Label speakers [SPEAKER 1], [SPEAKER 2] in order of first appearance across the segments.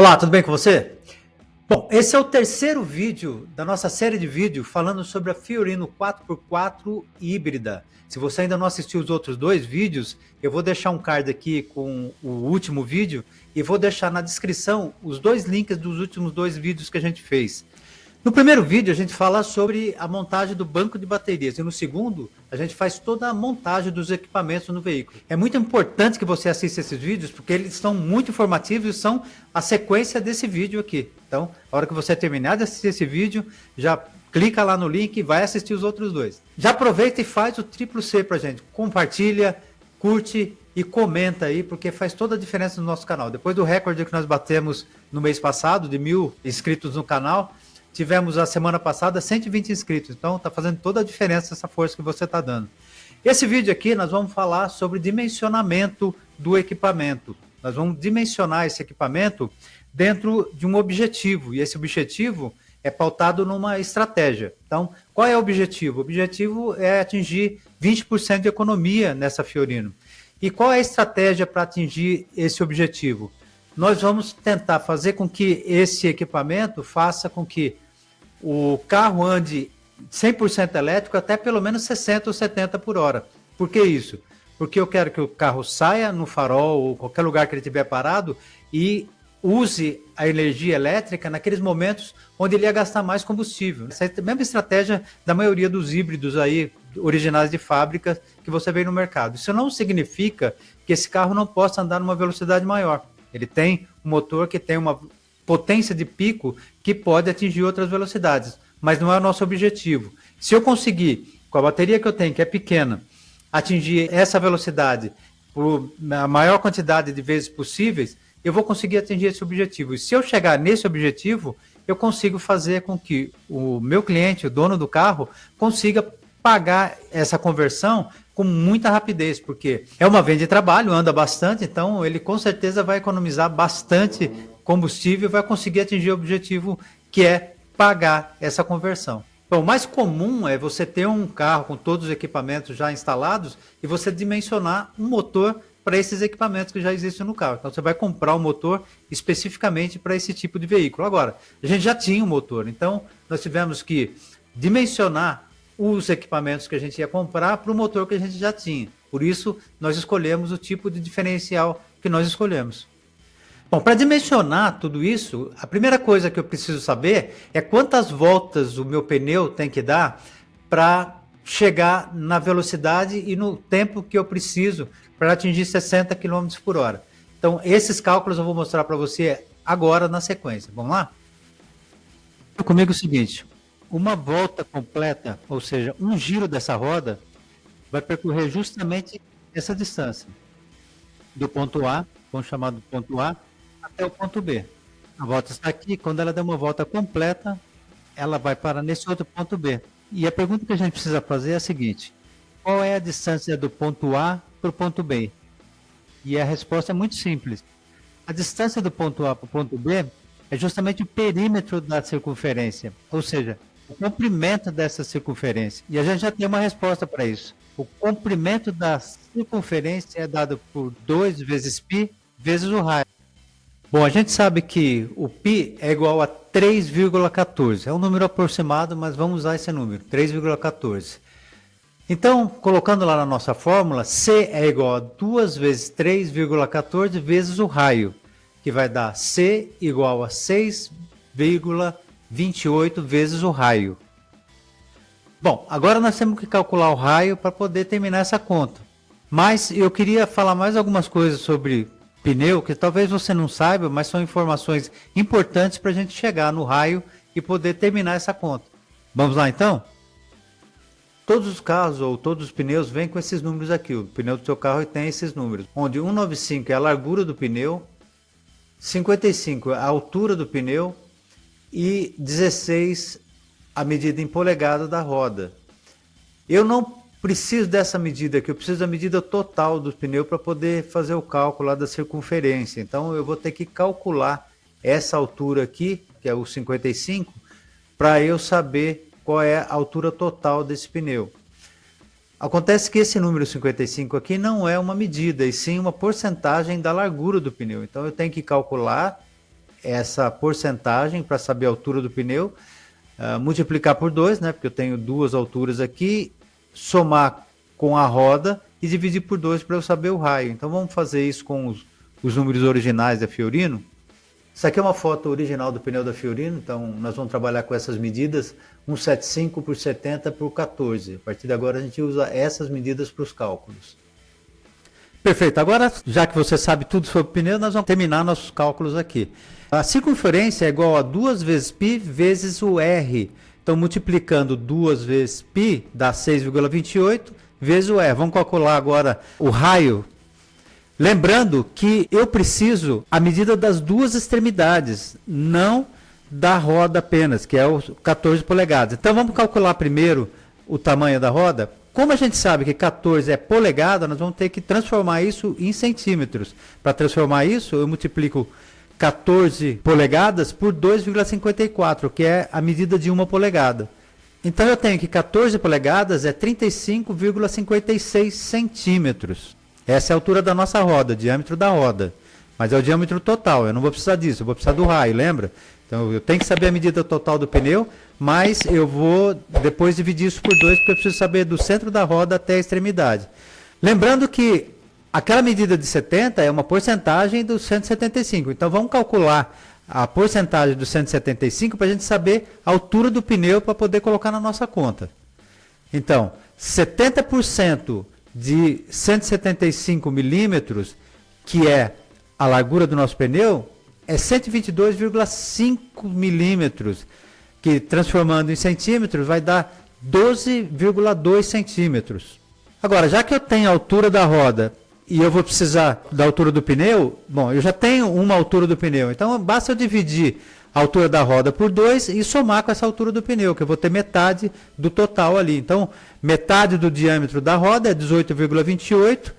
[SPEAKER 1] Olá, tudo bem com você? Bom, esse é o terceiro vídeo da nossa série de vídeos falando sobre a Fiorino 4x4 híbrida. Se você ainda não assistiu os outros dois vídeos, eu vou deixar um card aqui com o último vídeo e vou deixar na descrição os dois links dos últimos dois vídeos que a gente fez. No primeiro vídeo a gente fala sobre a montagem do banco de baterias e no segundo a gente faz toda a montagem dos equipamentos no veículo. É muito importante que você assista esses vídeos porque eles são muito informativos e são a sequência desse vídeo aqui. Então, a hora que você terminar de assistir esse vídeo, já clica lá no link e vai assistir os outros dois. Já aproveita e faz o triplo C pra gente. Compartilha, curte e comenta aí, porque faz toda a diferença no nosso canal. Depois do recorde que nós batemos no mês passado, de 1000 inscritos no canal, tivemos a semana passada 120 inscritos, então está fazendo toda a diferença essa força que você está dando. Esse vídeo aqui nós vamos falar sobre dimensionamento do equipamento. Nós vamos dimensionar esse equipamento dentro de um objetivo, e esse objetivo é pautado numa estratégia. Então, qual é o objetivo? O objetivo é atingir 20% de economia nessa Fiorino. E qual é a estratégia para atingir esse objetivo? Nós vamos tentar fazer com que esse equipamento faça com que o carro ande 100% elétrico até pelo menos 60 ou 70 por hora. Por que isso? Porque eu quero que o carro saia no farol ou qualquer lugar que ele estiver parado e use a energia elétrica naqueles momentos onde ele ia gastar mais combustível. Essa é a mesma estratégia da maioria dos híbridos aí, originais de fábrica, que você vê no mercado. Isso não significa que esse carro não possa andar numa velocidade maior. Ele tem um motor que tem uma potência de pico que pode atingir outras velocidades, mas não é o nosso objetivo. Se eu conseguir, com a bateria que eu tenho, que é pequena, atingir essa velocidade por a maior quantidade de vezes possíveis, eu vou conseguir atingir esse objetivo. E se eu chegar nesse objetivo, eu consigo fazer com que o meu cliente, o dono do carro, consiga pagar essa conversão com muita rapidez, porque é uma venda de trabalho, anda bastante, então ele com certeza vai economizar bastante combustível e vai conseguir atingir o objetivo que é pagar essa conversão. Bom, o mais comum é você ter um carro com todos os equipamentos já instalados e você dimensionar um motor para esses equipamentos que já existem no carro. Então você vai comprar um motor especificamente para esse tipo de veículo. Agora, a gente já tinha um motor, então nós tivemos que dimensionar os equipamentos que a gente ia comprar para o motor que a gente já tinha. Por isso, nós escolhemos o tipo de diferencial que nós escolhemos. Bom, para dimensionar tudo isso, a primeira coisa que eu preciso saber é quantas voltas o meu pneu tem que dar para chegar na velocidade e no tempo que eu preciso para atingir 60 km por hora. Então, esses cálculos eu vou mostrar para você agora na sequência. Vamos lá? Comigo é o seguinte, uma volta completa, ou seja, um giro dessa roda, vai percorrer justamente essa distância. Do ponto A, vamos chamar do ponto A, até o ponto B. A volta está aqui, quando ela der uma volta completa, ela vai parar nesse outro ponto B. E a pergunta que a gente precisa fazer é a seguinte, qual é a distância do ponto A para o ponto B? E a resposta é muito simples. A distância do ponto A para o ponto B é justamente o perímetro da circunferência, ou seja, o comprimento dessa circunferência. E a gente já tem uma resposta para isso. O comprimento da circunferência é dado por 2 vezes π vezes o raio. Bom, a gente sabe que o π é igual a 3,14. É um número aproximado, mas vamos usar esse número, 3,14. Então, colocando lá na nossa fórmula, C é igual a 2 vezes 3,14 vezes o raio, que vai dar C igual a 6,28 vezes o raio. Bom, agora nós temos que calcular o raio para poder terminar essa conta. Mas eu queria falar mais algumas coisas sobre pneu, que talvez você não saiba, mas são informações importantes para a gente chegar no raio e poder terminar essa conta. Vamos lá então? Todos os carros ou todos os pneus vêm com esses números aqui. O pneu do seu carro tem esses números, onde 195 é a largura do pneu, 55 é a altura do pneu e 16 a medida em polegada da roda. Eu não preciso dessa medida aqui, eu preciso da medida total do pneu para poder fazer o cálculo lá da circunferência. Então eu vou ter que calcular essa altura aqui, que é o 55, para eu saber qual é a altura total desse pneu. Acontece que esse número 55 aqui não é uma medida, e sim uma porcentagem da largura do pneu. Então eu tenho que calcular essa porcentagem para saber a altura do pneu, multiplicar por 2, né? Porque eu tenho duas alturas aqui, somar com a roda e dividir por 2 para eu saber o raio. Então vamos fazer isso com os números originais da Fiorino. Isso aqui é uma foto original do pneu da Fiorino, então nós vamos trabalhar com essas medidas, 175 por 70 por 14. A partir de agora a gente usa essas medidas para os cálculos. Perfeito, agora já que você sabe tudo sobre o pneu, nós vamos terminar nossos cálculos aqui. A circunferência é igual a 2 vezes π vezes o R. Então multiplicando 2 vezes π dá 6,28 vezes o R. Vamos calcular agora o raio. Lembrando que eu preciso a medida das duas extremidades, não da roda apenas, que é o 14 polegadas. Então vamos calcular primeiro o tamanho da roda. Como a gente sabe que 14 é polegada, nós vamos ter que transformar isso em centímetros. Para transformar isso, eu multiplico 14 polegadas por 2,54, que é a medida de uma polegada. Então eu tenho que 14 polegadas é 35,56 centímetros. Essa é a altura da nossa roda, diâmetro da roda. Mas é o diâmetro total, eu não vou precisar disso, eu vou precisar do raio, lembra? Então eu tenho que saber a medida total do pneu, mas eu vou depois dividir isso por 2, porque eu preciso saber do centro da roda até a extremidade. Lembrando que aquela medida de 70 é uma porcentagem do 175, então vamos calcular a porcentagem do 175 para a gente saber a altura do pneu para poder colocar na nossa conta. Então, 70% de 175 milímetros, que é a largura do nosso pneu, é 122,5 milímetros, que transformando em centímetros vai dar 12,2 centímetros. Agora, já que eu tenho a altura da roda e eu vou precisar da altura do pneu, bom, eu já tenho uma altura do pneu, então basta eu dividir a altura da roda por 2 e somar com essa altura do pneu, que eu vou ter metade do total ali. Então, metade do diâmetro da roda é 18,28,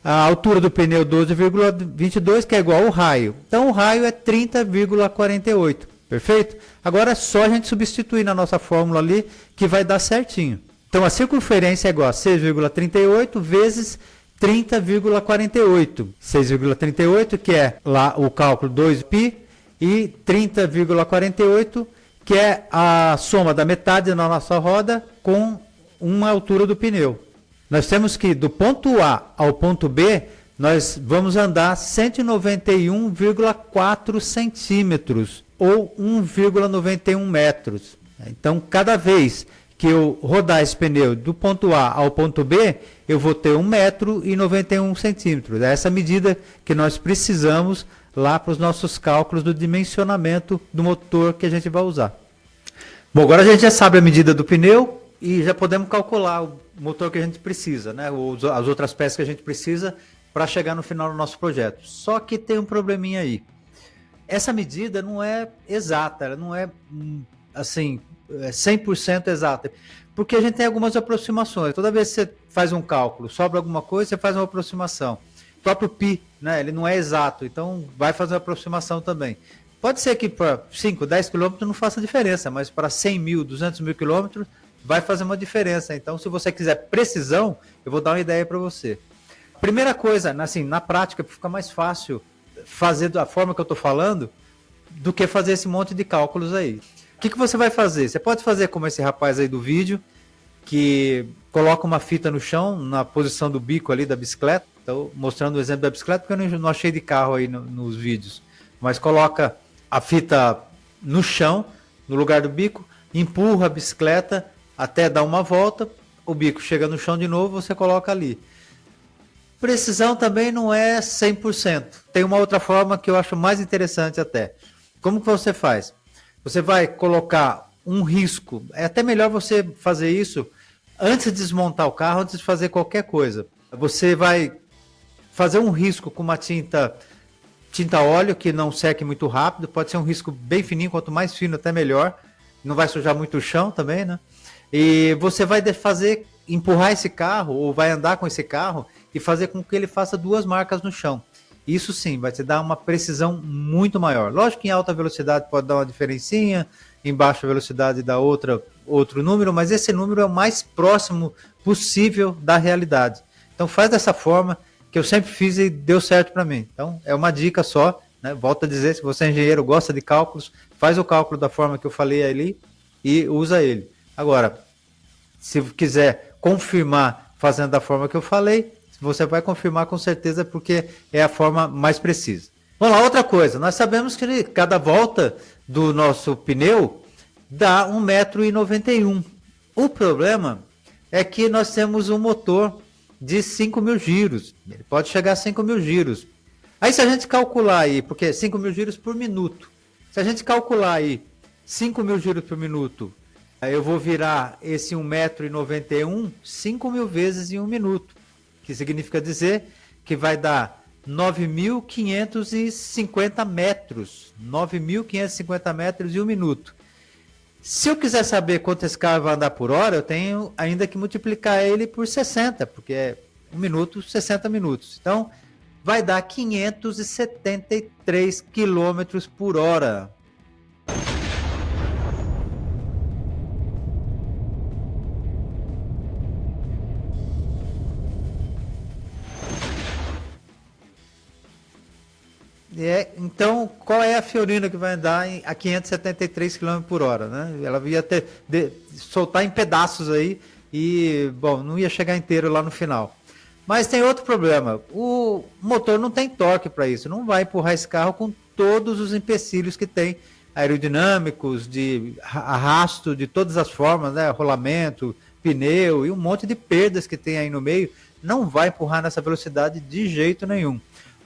[SPEAKER 1] a altura do pneu 12,22, que é igual ao raio. Então, o raio é 30,48, perfeito? Agora é só a gente substituir na nossa fórmula ali, que vai dar certinho. Então, a circunferência é igual a 6,38 vezes 30,48. 6,38, que é lá o cálculo 2π, e 30,48, que é a soma da metade da nossa roda com uma altura do pneu. Nós temos que, do ponto A ao ponto B, nós vamos andar 191,4 centímetros, ou 1,91 metros. Então, cada vez que eu rodar esse pneu do ponto A ao ponto B, eu vou ter 1,91 metros. É essa medida que nós precisamos lá para os nossos cálculos do dimensionamento do motor que a gente vai usar. Bom, agora a gente já sabe a medida do pneu e já podemos calcular o motor que a gente precisa, né? Ou as outras peças que a gente precisa para chegar no final do nosso projeto. Só que tem um probleminha aí. Essa medida não é exata, ela não é assim 100% exata, porque a gente tem algumas aproximações. Toda vez que você faz um cálculo, sobra alguma coisa, você faz uma aproximação. O próprio π, né, ele não é exato, então vai fazer uma aproximação também. Pode ser que para 5, 10 quilômetros não faça diferença, mas para 100 mil, 200 mil quilômetros vai fazer uma diferença. Então, se você quiser precisão, eu vou dar uma ideia para você. Primeira coisa, assim, na prática, fica mais fácil fazer da forma que eu estou falando do que fazer esse monte de cálculos aí. O que você vai fazer? Você pode fazer como esse rapaz aí do vídeo, que coloca uma fita no chão, na posição do bico ali da bicicleta. Estou mostrando o exemplo da bicicleta, porque eu não achei de carro aí nos vídeos. Mas coloca a fita no chão, no lugar do bico, empurra a bicicleta até dar uma volta, o bico chega no chão de novo, você coloca ali. Precisão também não é 100%. Tem uma outra forma que eu acho mais interessante até. Como que você faz? Você vai colocar um risco. É até melhor você fazer isso antes de desmontar o carro, antes de fazer qualquer coisa. Você vai fazer um risco com uma tinta óleo que não seque muito rápido. Pode ser um risco bem fininho, quanto mais fino até melhor. Não vai sujar muito o chão também, né? E você vai empurrar esse carro, ou vai andar com esse carro e fazer com que ele faça 2 marcas no chão. Isso sim, vai te dar uma precisão muito maior. Lógico que em alta velocidade pode dar uma diferencinha, em baixa velocidade dá outro número, mas esse número é o mais próximo possível da realidade. Então faz dessa forma, que eu sempre fiz e deu certo para mim. Então é uma dica só, né? Volto a dizer, se você é engenheiro, gosta de cálculos, faz o cálculo da forma que eu falei ali e usa ele. Agora, se quiser confirmar fazendo da forma que eu falei, você vai confirmar com certeza porque é a forma mais precisa. Vamos lá, outra coisa, nós sabemos que cada volta do nosso pneu dá 1,91 m. O problema é que nós temos um motor de 5.000 giros, ele pode chegar a 5.000 giros. Aí se a gente calcular aí, porque 5.000 giros por minuto, se a gente calcular aí 5.000 giros por minuto, aí eu vou virar esse 1,91 m 5.000 vezes em um minuto, que significa dizer que vai dar 9.550 metros, 9.550 metros em um minuto. Se eu quiser saber quanto esse carro vai andar por hora, eu tenho ainda que multiplicar ele por 60, porque é um minuto, 60 minutos. Então, vai dar 573 quilômetros por hora. Então, qual é a Fiorino que vai andar a 573 km por hora, né? Ela ia soltar em pedaços aí e, bom, não ia chegar inteiro lá no final. Mas tem outro problema, o motor não tem torque para isso, não vai empurrar esse carro com todos os empecilhos que tem, aerodinâmicos, de arrasto, de todas as formas, né? Rolamento, pneu e um monte de perdas que tem aí no meio, não vai empurrar nessa velocidade de jeito nenhum.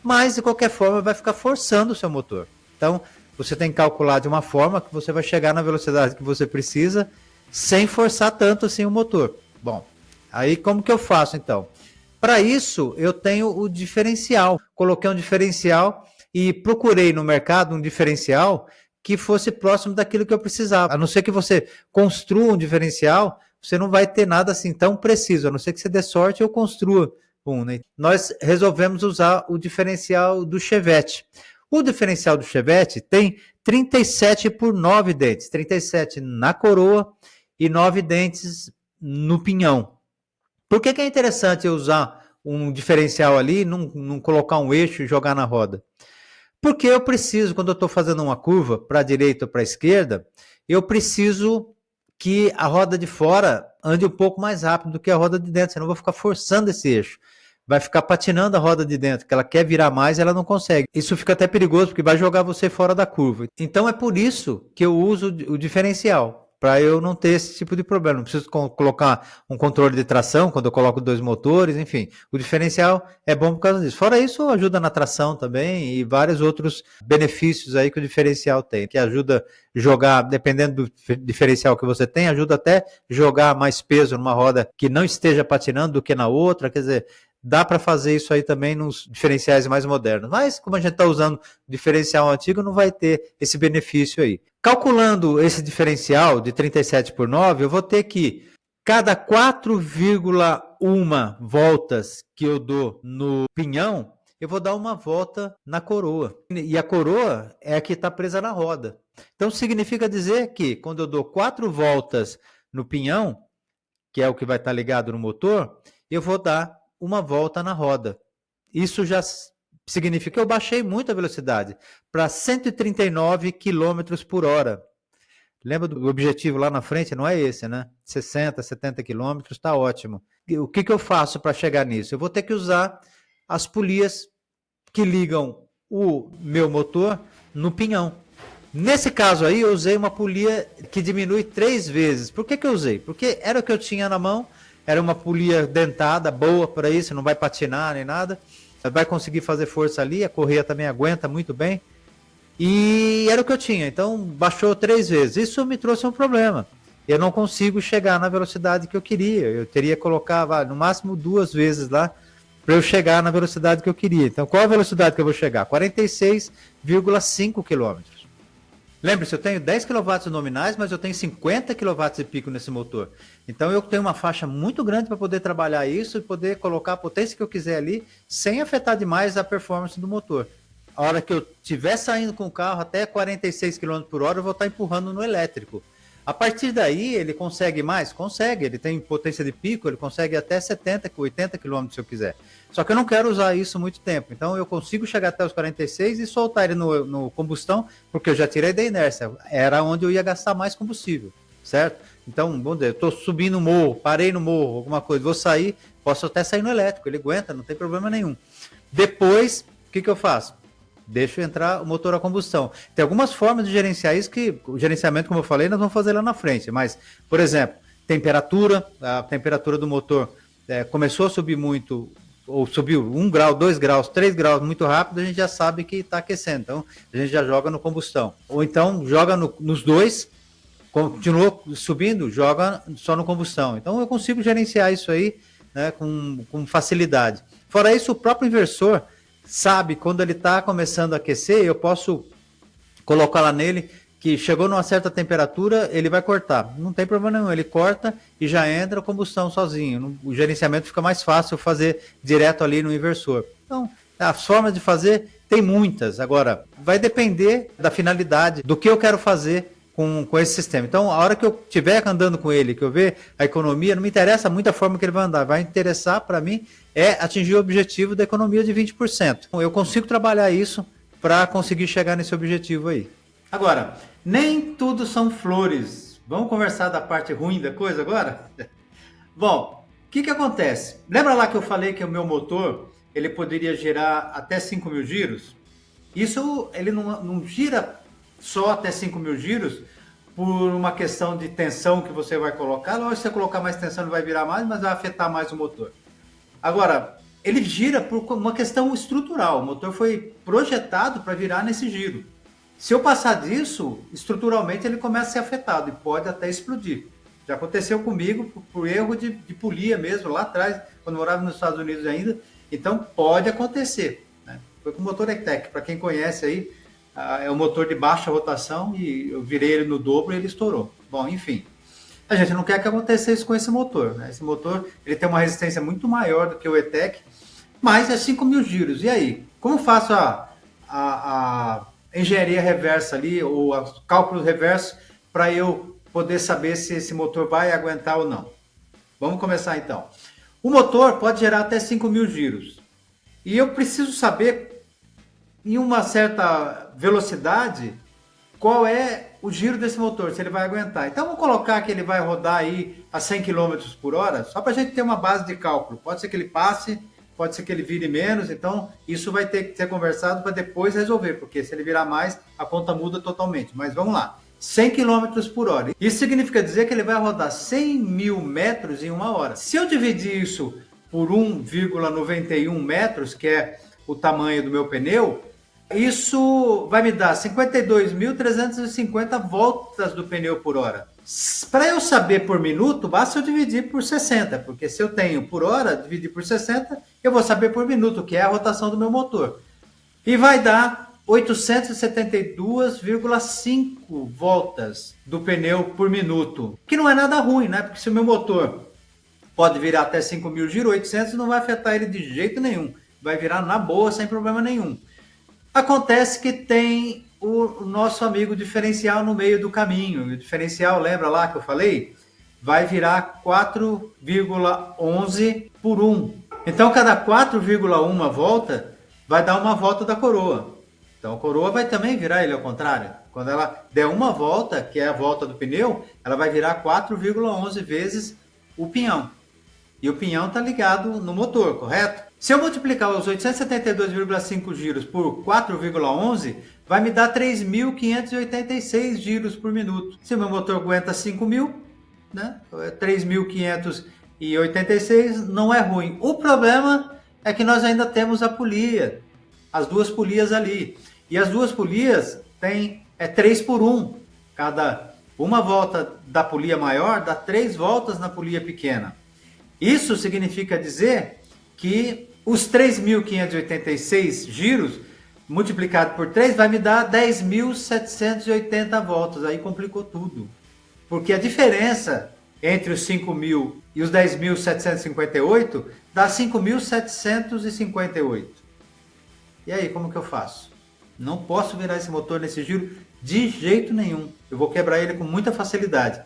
[SPEAKER 1] Mas, de qualquer forma, vai ficar forçando o seu motor. Então, você tem que calcular de uma forma que você vai chegar na velocidade que você precisa, sem forçar tanto assim o motor. Bom, aí como que eu faço, então? Para isso, eu tenho o diferencial. Coloquei um diferencial e procurei no mercado um diferencial que fosse próximo daquilo que eu precisava. A não ser que você construa um diferencial, você não vai ter nada assim tão preciso, a não ser que você dê sorte ou construa. Né? Nós resolvemos usar o diferencial do Chevette. O diferencial do Chevette tem 37 por 9 dentes, 37 na coroa e 9 dentes no pinhão. Por que é interessante eu usar um diferencial ali e não colocar um eixo e jogar na roda? Porque eu preciso, quando eu estou fazendo uma curva para a direita ou para a esquerda, eu preciso que a roda de fora ande um pouco mais rápido do que a roda de dentro, senão eu vou ficar forçando esse eixo. Vai ficar patinando a roda de dentro, que ela quer virar mais e ela não consegue. Isso fica até perigoso, porque vai jogar você fora da curva. Então é por isso que eu uso o diferencial, para eu não ter esse tipo de problema. Não preciso colocar um controle de tração quando eu coloco dois motores, enfim. O diferencial é bom por causa disso. Fora isso, ajuda na tração também e vários outros benefícios aí que o diferencial tem, que ajuda a jogar, dependendo do diferencial que você tem, ajuda até jogar mais peso numa roda que não esteja patinando do que na outra, quer dizer, dá para fazer isso aí também nos diferenciais mais modernos. Mas, como a gente está usando diferencial antigo, não vai ter esse benefício aí. Calculando esse diferencial de 37 por 9, eu vou ter que, cada 4,1 voltas que eu dou no pinhão, eu vou dar uma volta na coroa. E a coroa é a que está presa na roda. Então, significa dizer que, quando eu dou 4 voltas no pinhão, que é o que vai estar ligado no motor, eu vou dar uma volta na roda. Isso já significa que eu baixei muito a velocidade para 139 km por hora. Lembra do objetivo lá na frente? Não é esse, né? 60, 70 km, está ótimo. O que eu faço para chegar nisso? Eu vou ter que usar as polias que ligam o meu motor no pinhão. Nesse caso aí, eu usei uma polia que diminui 3 vezes. Por que eu usei? Porque era o que eu tinha na mão, era uma polia dentada, boa para isso, não vai patinar nem nada. Vai conseguir fazer força ali, a correia também aguenta muito bem. E era o que eu tinha, então baixou 3 vezes. Isso me trouxe um problema. Eu não consigo chegar na velocidade que eu queria. Eu teria que colocar no máximo 2 vezes lá para eu chegar na velocidade que eu queria. Então, qual a velocidade que eu vou chegar? 46,5 km. Lembre-se, eu tenho 10 kW nominais, mas eu tenho 50 kW e pico nesse motor. Então eu tenho uma faixa muito grande para poder trabalhar isso e poder colocar a potência que eu quiser ali, sem afetar demais a performance do motor. A hora que eu estiver saindo com o carro até 46 km por hora, eu vou estar empurrando no elétrico. A partir daí, ele consegue mais? Consegue. Ele tem potência de pico, ele consegue até 70, 80 km se eu quiser. Só que eu não quero usar isso muito tempo. Então, eu consigo chegar até os 46 e soltar ele no combustão, porque eu já tirei da inércia. Era onde eu ia gastar mais combustível, certo? Então, vamos dizer, eu estou subindo o morro, parei no morro, alguma coisa, vou sair, posso até sair no elétrico, ele aguenta, não tem problema nenhum. Depois, o que eu faço? Deixo entrar o motor a combustão. Tem algumas formas de gerenciar isso que o gerenciamento, como eu falei, nós vamos fazer lá na frente. Mas, por exemplo, temperatura, a temperatura do motor começou a subir muito, ou subiu 1 grau, 2 graus, 3 graus muito rápido, a gente já sabe que está aquecendo. Então, a gente já joga no combustão. Ou então, joga nos dois, continuou subindo, joga só no combustão. Então, eu consigo gerenciar isso aí, né, com facilidade. Fora isso, o próprio inversor sabe quando ele está começando a aquecer, eu posso colocar lá nele que chegou numa certa temperatura, ele vai cortar. Não tem problema nenhum, ele corta e já entra a combustão sozinho. O gerenciamento fica mais fácil fazer direto ali no inversor. Então, as formas de fazer tem muitas. Agora, vai depender da finalidade, do que eu quero fazer com esse sistema. Então, a hora que eu estiver andando com ele, que eu ver a economia, não me interessa muito a forma que ele vai andar. Vai interessar para mim é atingir o objetivo da economia de 20%. Eu consigo trabalhar isso para conseguir chegar nesse objetivo aí. Agora, nem tudo são flores. Vamos conversar da parte ruim da coisa agora? Bom, o que acontece? Lembra lá que eu falei que o meu motor ele poderia girar até 5.000 giros? Isso ele não gira só até 5.000 giros por uma questão de tensão que você vai colocar. Lógico, se você colocar mais tensão, ele vai virar mais, mas vai afetar mais o motor. Agora, ele gira por uma questão estrutural. O motor foi projetado para virar nesse giro. Se eu passar disso, estruturalmente ele começa a ser afetado e pode até explodir. Já aconteceu comigo por erro de polia mesmo, lá atrás, quando eu morava nos Estados Unidos ainda. Então, pode acontecer, né? Foi com o motor E-TEC, para quem conhece aí, é um motor de baixa rotação e eu virei ele no dobro e ele estourou. Bom, enfim, a gente não quer que aconteça isso com esse motor, né? Esse motor ele tem uma resistência muito maior do que o E-TEC, mas é 5.000 giros. E aí, como faço a engenharia reversa ali, ou os cálculos reversos, para eu poder saber se esse motor vai aguentar ou não? Vamos começar então. O motor pode gerar até 5.000 giros. E eu preciso saber, em uma certa velocidade, qual é o giro desse motor, se ele vai aguentar. Então vamos colocar que ele vai rodar aí a 100 km por hora, só para a gente ter uma base de cálculo. Pode ser que ele passe, pode ser que ele vire menos, então isso vai ter que ser conversado para depois resolver, porque se ele virar mais, a conta muda totalmente. Mas vamos lá, 100 km por hora. Isso significa dizer que ele vai rodar 100.000 metros em uma hora. Se eu dividir isso por 1,91 metros, que é o tamanho do meu pneu, isso vai me dar 52.350 voltas do pneu por hora. Para eu saber por minuto, basta eu dividir por 60, porque se eu tenho por hora, dividir por 60, eu vou saber por minuto, que é a rotação do meu motor. E vai dar 872,5 voltas do pneu por minuto, que não é nada ruim, né? Porque se o meu motor pode virar até 5.000 giros, 800 não vai afetar ele de jeito nenhum. Vai virar na boa, sem problema nenhum. Acontece que tem o nosso amigo diferencial no meio do caminho. O diferencial, lembra lá que eu falei? Vai virar 4,11 por 1. Então, cada 4,1 volta vai dar uma volta da coroa. Então, a coroa vai também virar ele ao contrário. Quando ela der uma volta, que é a volta do pneu, ela vai virar 4,11 vezes o pinhão. E o pinhão está ligado no motor, correto? Se eu multiplicar os 872,5 giros por 4,11, vai me dar 3.586 giros por minuto. Se o meu motor aguenta 5.000, né? 3.586 não é ruim. O problema é que nós ainda temos a polia, as duas polias ali. E as duas polias têm 3 por 1. Cada uma volta da polia maior dá 3 voltas na polia pequena. Isso significa dizer que os 3.586 giros multiplicado por 3 vai me dar 10.780 voltas. Aí complicou tudo. Porque a diferença entre os 5.000 e os 10.758 dá 5.758. E aí, como que eu faço? Não posso virar esse motor nesse giro De jeito nenhum. Eu vou quebrar ele com muita facilidade.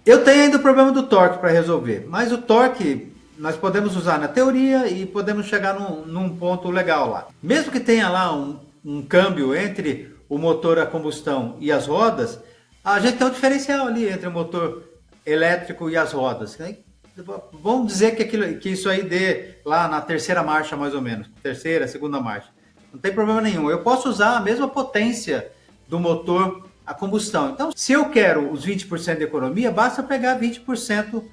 [SPEAKER 1] Eu tenho ainda o problema do torque para resolver, mas o torque nós podemos usar na teoria e podemos chegar num ponto legal lá. Mesmo que tenha lá um câmbio entre o motor a combustão e as rodas, a gente tem um diferencial ali entre o motor elétrico e as rodas. Vamos dizer que isso aí dê lá na terceira marcha, mais ou menos. Terceira, segunda marcha. Não tem problema nenhum. Eu posso usar a mesma potência do motor a combustão. Então, se eu quero os 20% de economia, basta pegar 20%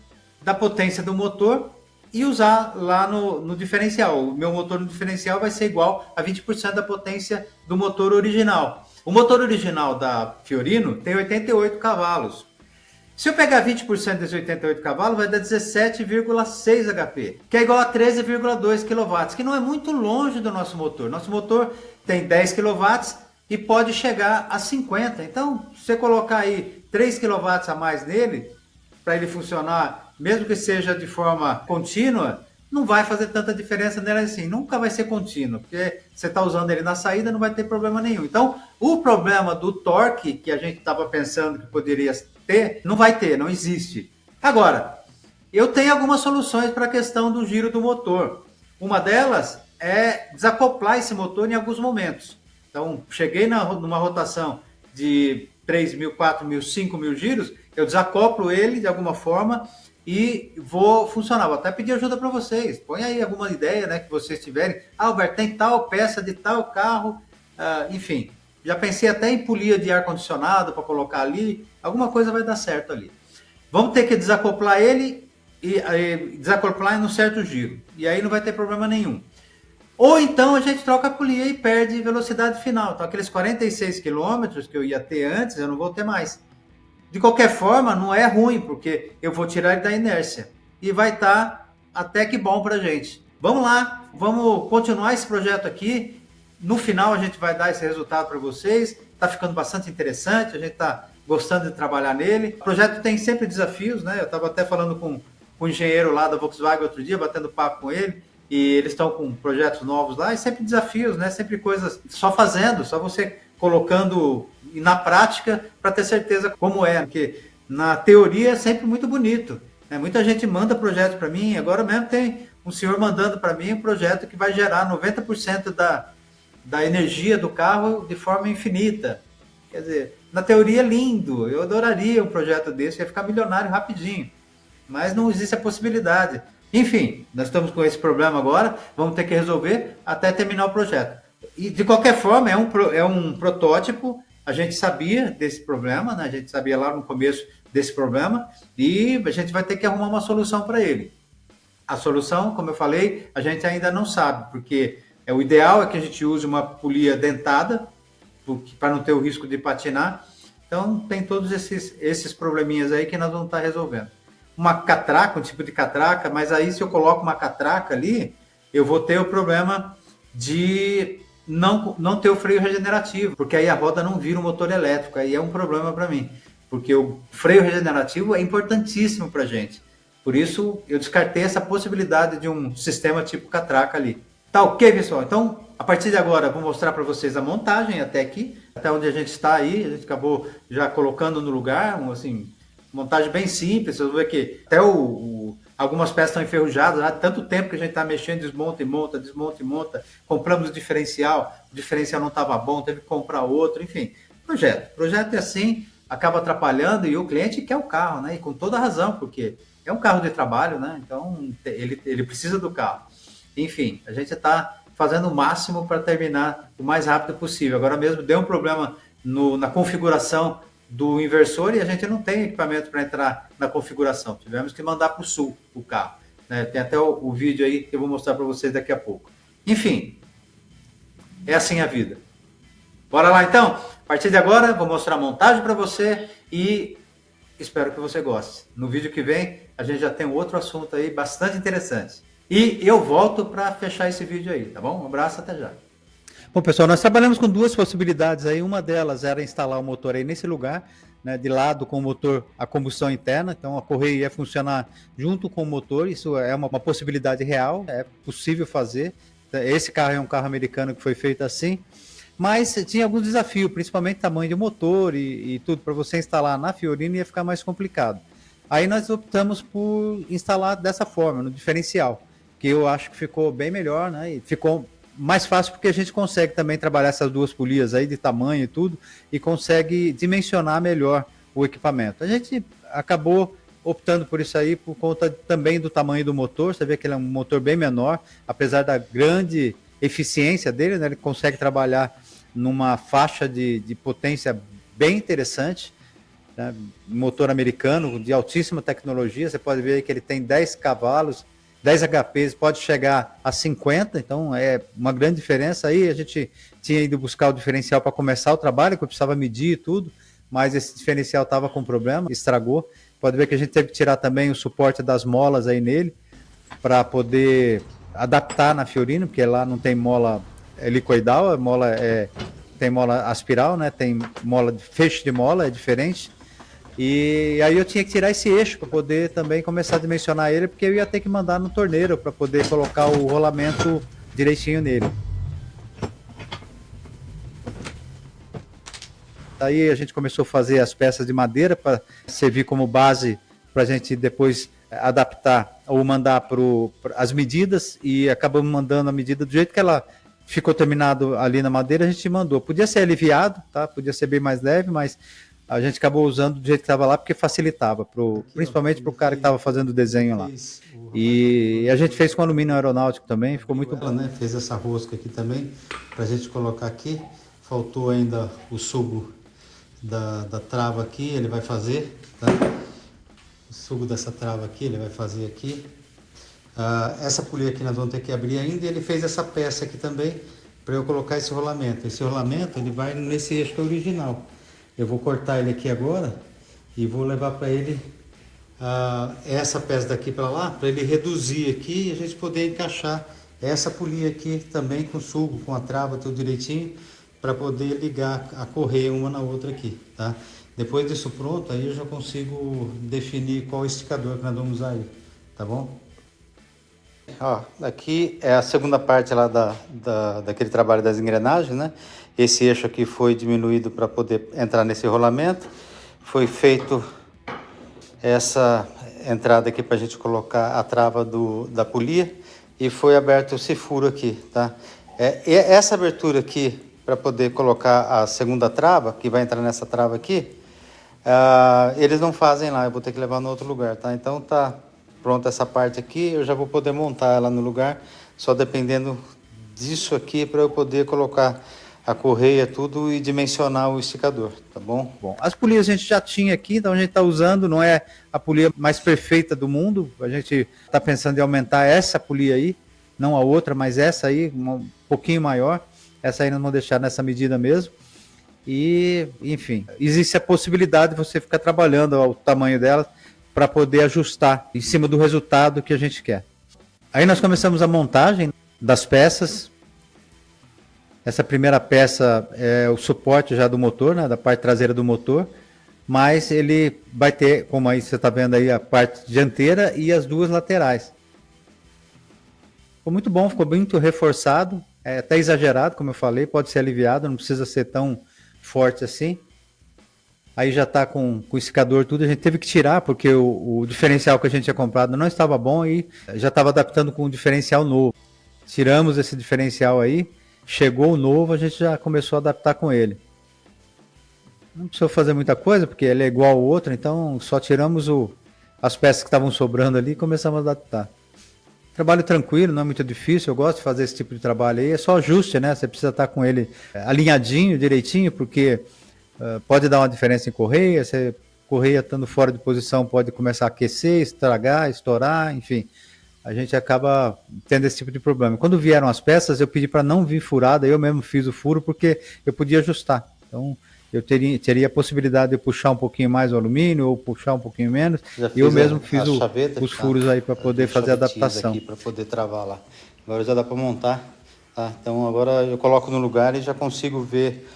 [SPEAKER 1] da potência do motor e usar lá no diferencial. O meu motor no diferencial vai ser igual a 20% da potência do motor original. O motor original da Fiorino tem 88 cavalos. Se eu pegar 20% desses 88 cavalos, vai dar 17,6 HP, que é igual a 13,2 kW, que não é muito longe do nosso motor. Nosso motor tem 10 kW e pode chegar a 50. Então, se você colocar aí 3 kW a mais nele, para ele funcionar, mesmo que seja de forma contínua, não vai fazer tanta diferença nele assim. Nunca vai ser contínuo, porque você está usando ele na saída, não vai ter problema nenhum. Então, o problema do torque, que a gente estava pensando que poderia ter, não vai ter, não existe. Agora, eu tenho algumas soluções para a questão do giro do motor. Uma delas é desacoplar esse motor em alguns momentos. Então, cheguei numa rotação de 3.000, 4.000, 5.000 giros, eu desacoplo ele de alguma forma e vou funcionar. Vou até pedir ajuda para vocês. Põe aí alguma ideia, né, que vocês tiverem. Ah, Alberto, tem tal peça de tal carro, enfim. Já pensei até em polia de ar-condicionado para colocar ali. Alguma coisa vai dar certo ali. Vamos ter que desacoplar ele e desacoplar em um certo giro. E aí não vai ter problema nenhum. Ou então a gente troca a polia e perde velocidade final. Então aqueles 46 km que eu ia ter antes, eu não vou ter mais. De qualquer forma, não é ruim, porque eu vou tirar ele da inércia. E vai estar até que bom para a gente. Vamos lá, vamos continuar esse projeto aqui. No final a gente vai dar esse resultado para vocês. Está ficando bastante interessante, a gente está gostando de trabalhar nele. O projeto tem sempre desafios, né? Eu estava até falando com o engenheiro lá da Volkswagen outro dia, batendo papo com ele. E eles estão com projetos novos lá, e sempre desafios, né? Sempre coisas só fazendo, só você colocando na prática para ter certeza como é. Porque na teoria é sempre muito bonito, né? Muita gente manda projetos para mim, agora mesmo tem um senhor mandando para mim um projeto que vai gerar 90% da energia do carro de forma infinita. Quer dizer, na teoria é lindo, eu adoraria um projeto desse, ia ficar milionário rapidinho, mas não existe a possibilidade. Enfim, nós estamos com esse problema agora, vamos ter que resolver até terminar o projeto. E de qualquer forma, é um protótipo, a gente sabia desse problema, né? A gente sabia lá no começo desse problema, e a gente vai ter que arrumar uma solução para ele. A solução, como eu falei, a gente ainda não sabe, porque o ideal é que a gente use uma polia dentada, para não ter o risco de patinar. Então, tem todos esses probleminhas aí que nós vamos estar resolvendo. Uma catraca, um tipo de catraca, mas aí se eu coloco uma catraca ali, eu vou ter o problema de não ter o freio regenerativo, porque aí a roda não vira um motor elétrico, aí é um problema para mim, porque o freio regenerativo é importantíssimo para a gente. Por isso, eu descartei essa possibilidade de um sistema tipo catraca ali. Tá ok, pessoal? Então, a partir de agora, vou mostrar para vocês a montagem até aqui, até onde a gente está aí, a gente acabou já colocando no lugar, assim, montagem bem simples. Vocês vão ver que até algumas peças estão enferrujadas, há tanto tempo que a gente está mexendo, desmonta e monta, desmonta e monta. Compramos o diferencial não estava bom, teve que comprar outro, enfim. Projeto é assim, acaba atrapalhando e o cliente quer o carro, né? E com toda razão, porque é um carro de trabalho, né? Então ele precisa do carro. Enfim, a gente está fazendo o máximo para terminar o mais rápido possível. Agora mesmo deu um problema na configuração do inversor e a gente não tem equipamento para entrar na configuração. Tivemos que mandar para o sul o carro, né? Tem até o vídeo aí que eu vou mostrar para vocês daqui a pouco. Enfim, é assim a vida. Bora lá então? A partir de agora vou mostrar a montagem para você e espero que você goste. No vídeo que vem a gente já tem outro assunto aí bastante interessante. E eu volto para fechar esse vídeo aí, tá bom? Um abraço, até já. Bom, pessoal, nós trabalhamos com duas possibilidades aí. Uma delas era instalar o motor aí nesse lugar, né, de lado com o motor a combustão interna. Então a correia ia funcionar junto com o motor. Isso é uma possibilidade real, é possível fazer. Esse carro é um carro americano que foi feito assim. Mas tinha alguns desafios, principalmente tamanho de motor e tudo, para você instalar na Fiorino ia ficar mais complicado. Aí nós optamos por instalar dessa forma, no diferencial, que eu acho que ficou bem melhor, né? E ficou mais fácil porque a gente consegue também trabalhar essas duas polias aí de tamanho e tudo, e consegue dimensionar melhor o equipamento. A gente acabou optando por isso aí por conta também do tamanho do motor. Você vê que ele é um motor bem menor, apesar da grande eficiência dele, né? Ele consegue trabalhar numa faixa de potência bem interessante, né? Motor americano de altíssima tecnologia. Você pode ver aí que ele tem 10 cavalos, 10 HPs, pode chegar a 50, então é uma grande diferença. Aí a gente tinha ido buscar o diferencial para começar o trabalho, que eu precisava medir e tudo, mas esse diferencial estava com problema, estragou. Pode ver que a gente teve que tirar também o suporte das molas aí nele, para poder adaptar na Fiorino, porque lá não tem mola helicoidal, a mola tem mola aspiral, né? Tem mola de feixe de mola, é diferente. E aí eu tinha que tirar esse eixo para poder também começar a dimensionar ele, porque eu ia ter que mandar no torneiro para poder colocar o rolamento direitinho nele. Aí a gente começou a fazer as peças de madeira para servir como base para a gente depois adaptar ou mandar para as medidas, e acabamos mandando a medida do jeito que ela ficou terminado ali na madeira. A gente mandou. Podia ser aliviado, tá? Podia ser bem mais leve, mas a gente acabou usando do jeito que estava lá porque facilitava, principalmente para o cara que estava fazendo o desenho lá. E a gente fez com alumínio aeronáutico também, ficou muito bom.
[SPEAKER 2] Né? Fez essa rosca aqui também para a gente colocar aqui. Faltou ainda o sugo da trava aqui, ele vai fazer, tá? O sugo dessa trava aqui, ele vai fazer aqui. Essa polia aqui nós vamos ter que abrir ainda, e ele fez essa peça aqui também para eu colocar esse rolamento. Esse rolamento ele vai nesse eixo original. Eu vou cortar ele aqui agora e vou levar para ele essa peça daqui para lá, para ele reduzir aqui e a gente poder encaixar essa polia aqui também com sugo, com a trava, tudo direitinho, para poder ligar a correia uma na outra aqui, tá? Depois disso pronto, aí eu já consigo definir qual esticador que nós vamos usar aí, tá bom? Ó, aqui é a segunda parte lá daquele trabalho das engrenagens, né? Esse eixo aqui foi diminuído para poder entrar nesse rolamento. Foi feito essa entrada aqui para a gente colocar a trava da polia, e foi aberto esse furo aqui, tá? Essa abertura aqui para poder colocar a segunda trava, que vai entrar nessa trava aqui, eles não fazem lá, eu vou ter que levar no outro lugar, tá? Então tá pronta essa parte aqui, eu já vou poder montar ela no lugar, só dependendo disso aqui para eu poder colocar a correia, tudo, e dimensionar o esticador, tá bom?
[SPEAKER 1] Bom, as polias a gente já tinha aqui, então a gente está usando, não é a polia mais perfeita do mundo, a gente está pensando em aumentar essa polia aí, não a outra, mas essa aí, um pouquinho maior. Essa aí nós vamos deixar nessa medida mesmo. E, enfim, existe a possibilidade de você ficar trabalhando o tamanho dela para poder ajustar em cima do resultado que a gente quer. Aí nós começamos a montagem das peças. Essa primeira peça é o suporte já do motor, né, da parte traseira do motor, mas ele vai ter, como aí você está vendo aí, a parte dianteira e as duas laterais. Ficou muito bom, ficou muito reforçado. É até exagerado, como eu falei, pode ser aliviado, não precisa ser tão forte assim. Aí já está com o esticador tudo, a gente teve que tirar, porque o diferencial que a gente tinha comprado não estava bom e já estava adaptando com um diferencial novo. Tiramos esse diferencial aí, chegou o novo, a gente já começou a adaptar com ele. Não precisou fazer muita coisa, porque ele é igual ao outro, então só tiramos as peças que estavam sobrando ali e começamos a adaptar. Trabalho tranquilo, não é muito difícil, eu gosto de fazer esse tipo de trabalho aí, é só ajuste, né? Você precisa estar com ele alinhadinho, direitinho, porque pode dar uma diferença em correia, correia estando fora de posição pode começar a aquecer, estragar, estourar, enfim. A gente acaba tendo esse tipo de problema. Quando vieram as peças, eu pedi para não vir furada, eu mesmo fiz o furo, porque eu podia ajustar. Então, eu teria a possibilidade de puxar um pouquinho mais o alumínio ou puxar um pouquinho menos. E eu mesmo fiz os furos aí para poder fazer a adaptação.
[SPEAKER 2] Para poder travar lá. Agora já dá para montar. Tá? Então agora eu coloco no lugar e já consigo ver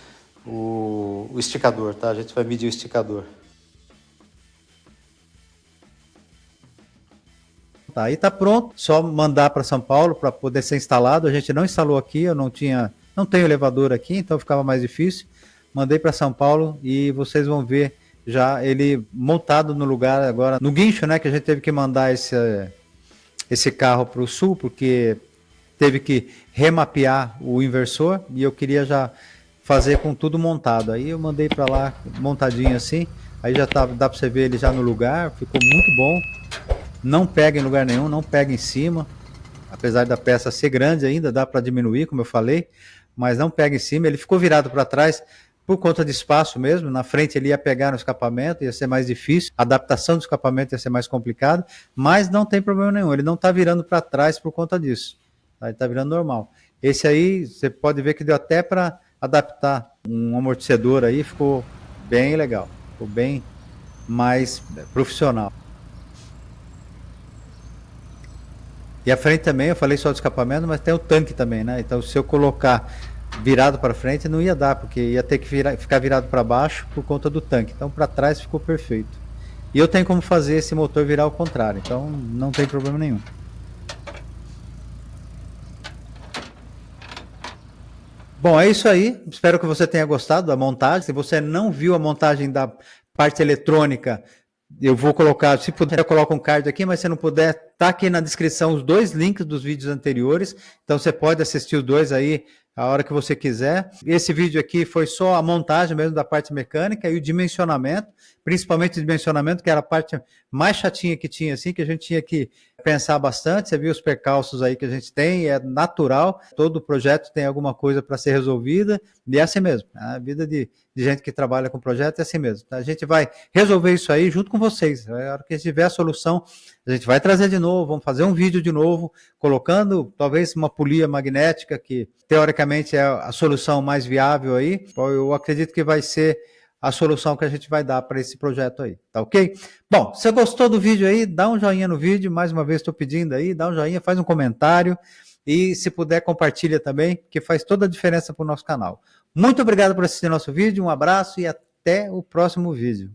[SPEAKER 2] o esticador. Tá? A gente vai medir o esticador.
[SPEAKER 1] Tá, aí tá pronto, só mandar para São Paulo para poder ser instalado. A gente não instalou aqui, eu não tinha Não tem elevador aqui, então ficava mais difícil. Mandei para São Paulo e vocês vão ver já ele montado no lugar agora, no guincho, né, que a gente teve que mandar esse carro para o sul, porque teve que remapear o inversor e eu queria já fazer com tudo montado. Aí eu mandei para lá montadinho assim, aí já tá, dá para você ver ele já no lugar, ficou muito bom. Não pega em lugar nenhum, não pega em cima, apesar da peça ser grande ainda, dá para diminuir, como eu falei, mas não pega em cima. Ele ficou virado para trás por conta de espaço mesmo. Na frente ele ia pegar no escapamento, ia ser mais difícil, a adaptação do escapamento ia ser mais complicada, mas não tem problema nenhum, ele não está virando para trás por conta disso, tá? Ele está virando normal. Esse aí, você pode ver que deu até para adaptar um amortecedor aí, ficou bem legal, ficou bem mais profissional. E a frente também, eu falei só do escapamento, mas tem o tanque também, né? Então, se eu colocar virado para frente, não ia dar, porque ia ter que ficar virado para baixo por conta do tanque. Então, para trás ficou perfeito. E eu tenho como fazer esse motor virar ao contrário, então não tem problema nenhum. Bom, é isso aí. Espero que você tenha gostado da montagem. Se você não viu a montagem da parte eletrônica, eu vou colocar, se puder, eu coloco um card aqui, mas se não puder, tá aqui na descrição os dois links dos vídeos anteriores. Então você pode assistir os dois aí a hora que você quiser. Esse vídeo aqui foi só a montagem mesmo da parte mecânica e o dimensionamento, principalmente o dimensionamento, que era a parte mais chatinha que tinha, assim, que a gente tinha que pensar bastante. Você viu os percalços aí que a gente tem, é natural, todo projeto tem alguma coisa para ser resolvida, e é assim mesmo. A vida de gente que trabalha com projeto é assim mesmo. A gente vai resolver isso aí junto com vocês. A hora que tiver a solução, a gente vai trazer de novo, vamos fazer um vídeo de novo, colocando talvez uma polia magnética, que teoricamente é a solução mais viável aí. Eu acredito que vai ser a solução que a gente vai dar para esse projeto aí, tá ok? Bom, se você gostou do vídeo aí, dá um joinha no vídeo, mais uma vez estou pedindo aí, dá um joinha, faz um comentário e se puder compartilha também, que faz toda a diferença para o nosso canal. Muito obrigado por assistir nosso vídeo, um abraço e até o próximo vídeo.